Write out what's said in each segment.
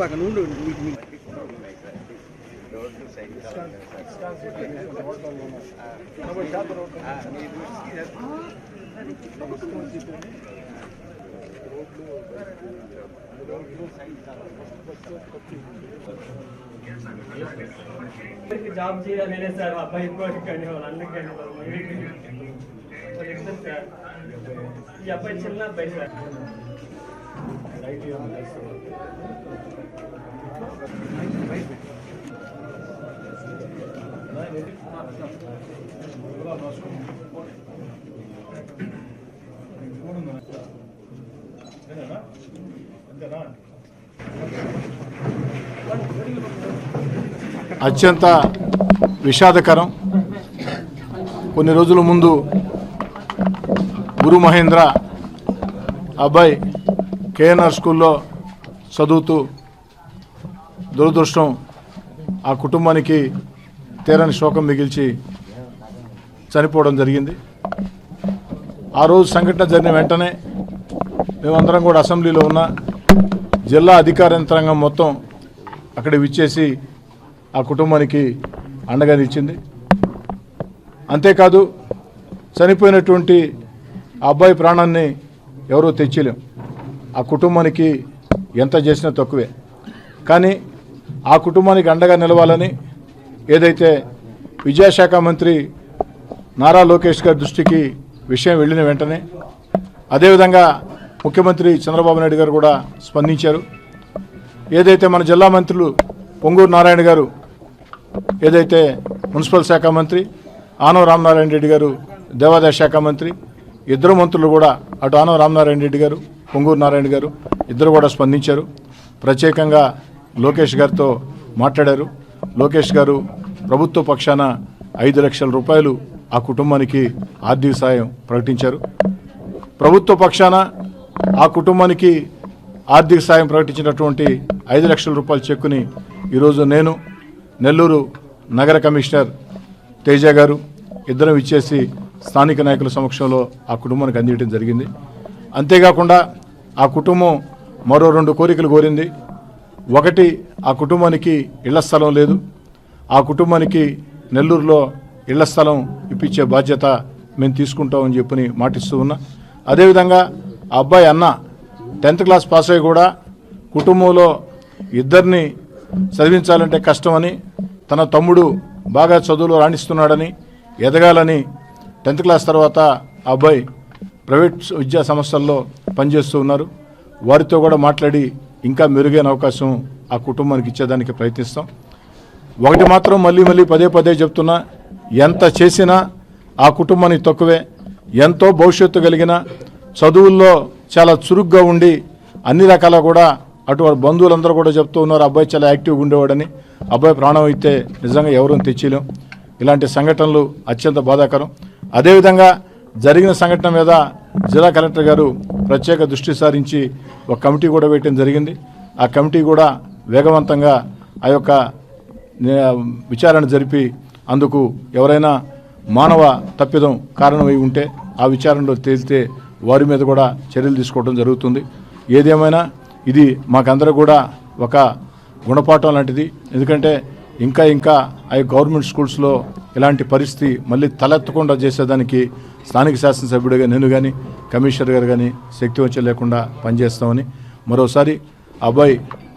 బాగా నుండు జాబ్ చేయాలనే సార్ అబ్బాయి కానీ అందుకని సార్ ఈ అబ్బాయి చిన్న అబ్బాయి సార్ అత్యంత విషాదకరం. కొన్ని రోజుల ముందు గురు మహేంద్ర అబ్బాయి కేఎన్ఆర్ స్కూల్లో చదువుతూ దురదృష్టం ఆ కుటుంబానికి తీరని శోకం మిగిల్చి చనిపోవడం జరిగింది. ఆ రోజు సంఘటన జరిగిన వెంటనే మేమందరం కూడా అసెంబ్లీలో ఉన్న జిల్లా అధికార యంత్రాంగం మొత్తం అక్కడ విచ్చేసి ఆ కుటుంబానికి అండగా నిలిచింది. అంతేకాదు చనిపోయినటువంటి ఆ అబ్బాయి ప్రాణాన్ని ఎవరో తెచ్చిలేం. ఆ కుటుంబానికి ఎంత చేసినా తక్కువే. కానీ ఆ కుటుంబానికి అండగా నిలవాలని ఏదైతే విద్యాశాఖ మంత్రి నారా లోకేష్ గారి దృష్టికి విషయం వెళ్ళిన వెంటనే అదేవిధంగా ముఖ్యమంత్రి చంద్రబాబు నాయుడు గారు కూడా స్పందించారు. ఏదైతే మన జిల్లా మంత్రులు పొంగూరు నారాయణ గారు, ఏదైతే మున్సిపల్ శాఖ మంత్రి ఆనవ రామనారాయణ రెడ్డి గారు, దేవాదాయ శాఖ మంత్రి, ఇద్దరు మంత్రులు కూడా అటు ఆనవ రామనారాయణ రెడ్డి గారు, పొంగూరు నారాయణ గారు ఇద్దరు కూడా స్పందించారు. ప్రత్యేకంగా లోకేష్ గారితో మాట్లాడారు. లోకేష్ గారు ప్రభుత్వ పక్షాన 5 లక్షల రూపాయలు ఆ కుటుంబానికి ఆర్థిక సాయం ప్రకటించారు. ప్రభుత్వ పక్షాన ఆ కుటుంబానికి ఆర్థిక సాయం ప్రకటించినటువంటి 5 లక్షల రూపాయల చెక్కుని ఈరోజు నేను, నెల్లూరు నగర కమిషనర్ తేజ గారు ఇద్దరం ఇచ్చేసి స్థానిక నాయకుల సమక్షంలో ఆ కుటుంబానికి అందించడం జరిగింది. అంతేకాకుండా ఆ కుటుంబం మరో 2 కోరికలు కోరింది. ఒకటి, ఆ కుటుంబానికి ఇళ్ల స్థలం లేదు. ఆ కుటుంబానికి నెల్లూరులో ఇళ్ల స్థలం ఇప్పించే బాధ్యత మేము తీసుకుంటామని చెప్పని మాటిస్తూ ఉన్నా. అదేవిధంగా ఆ అబ్బాయి అన్న 10th క్లాస్ పాస్ అయ్యి కూడా కుటుంబంలో ఇద్దరిని చదివించాలంటే కష్టమని, తన తమ్ముడు బాగా చదువులో రాణిస్తున్నాడని, ఎదగాలని 10th క్లాస్ తర్వాత ఆ అబ్బాయి ప్రైవేట్ విద్యా సంస్థల్లో పనిచేస్తూ ఉన్నారు. వారితో కూడా మాట్లాడి ఇంకా మెరుగైన అవకాశం ఆ కుటుంబానికి ఇచ్చేదానికి ప్రయత్నిస్తాం. ఒకటి మాత్రం మళ్ళీ పదే చెప్తున్నా, ఎంత చేసినా ఆ కుటుంబానికి తక్కువే. ఎంతో భవిష్యత్తు కలిగిన, చదువుల్లో చాలా చురుగ్గా ఉండి అన్ని రకాల కూడా అటు బంధువులందరూ కూడా చెప్తూ ఉన్నారు అబ్బాయి చాలా యాక్టివ్గా ఉండేవాడని. అబ్బాయి ప్రాణం అయితే నిజంగా ఎవరూ తెచ్చిలేం. ఇలాంటి సంఘటనలు అత్యంత బాధాకరం. అదేవిధంగా జరిగిన సంఘటన మీద జిల్లా కలెక్టర్ గారు ప్రత్యేక దృష్టి సారించి ఒక కమిటీ కూడా వేయటం జరిగింది. ఆ కమిటీ కూడా వేగవంతంగా ఆ యొక్క విచారణ జరిపి అందుకు ఎవరైనా మానవ తప్పిదం కారణమై ఉంటే ఆ విచారణలో తేలితే వారి మీద కూడా చర్యలు తీసుకోవడం జరుగుతుంది. ఏదేమైనా ఇది మాకందరూ కూడా ఒక గుణపాఠం లాంటిది. ఎందుకంటే ఇంకా ఆ గవర్నమెంట్ స్కూల్స్లో ఇలాంటి పరిస్థితి మళ్ళీ తలెత్తకుండా చేసేదానికి స్థానిక శాసనసభ్యుడిగా నేను కానీ కమిషనర్ గారు కానీ శక్తివంచం లేకుండా పనిచేస్తామని మరోసారి అబ్బాయి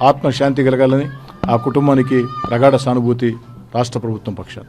ఆత్మశాంతి కలగాలని ఆ కుటుంబానికి ప్రగాఢ సానుభూతి రాష్ట్ర ప్రభుత్వం పక్షాన.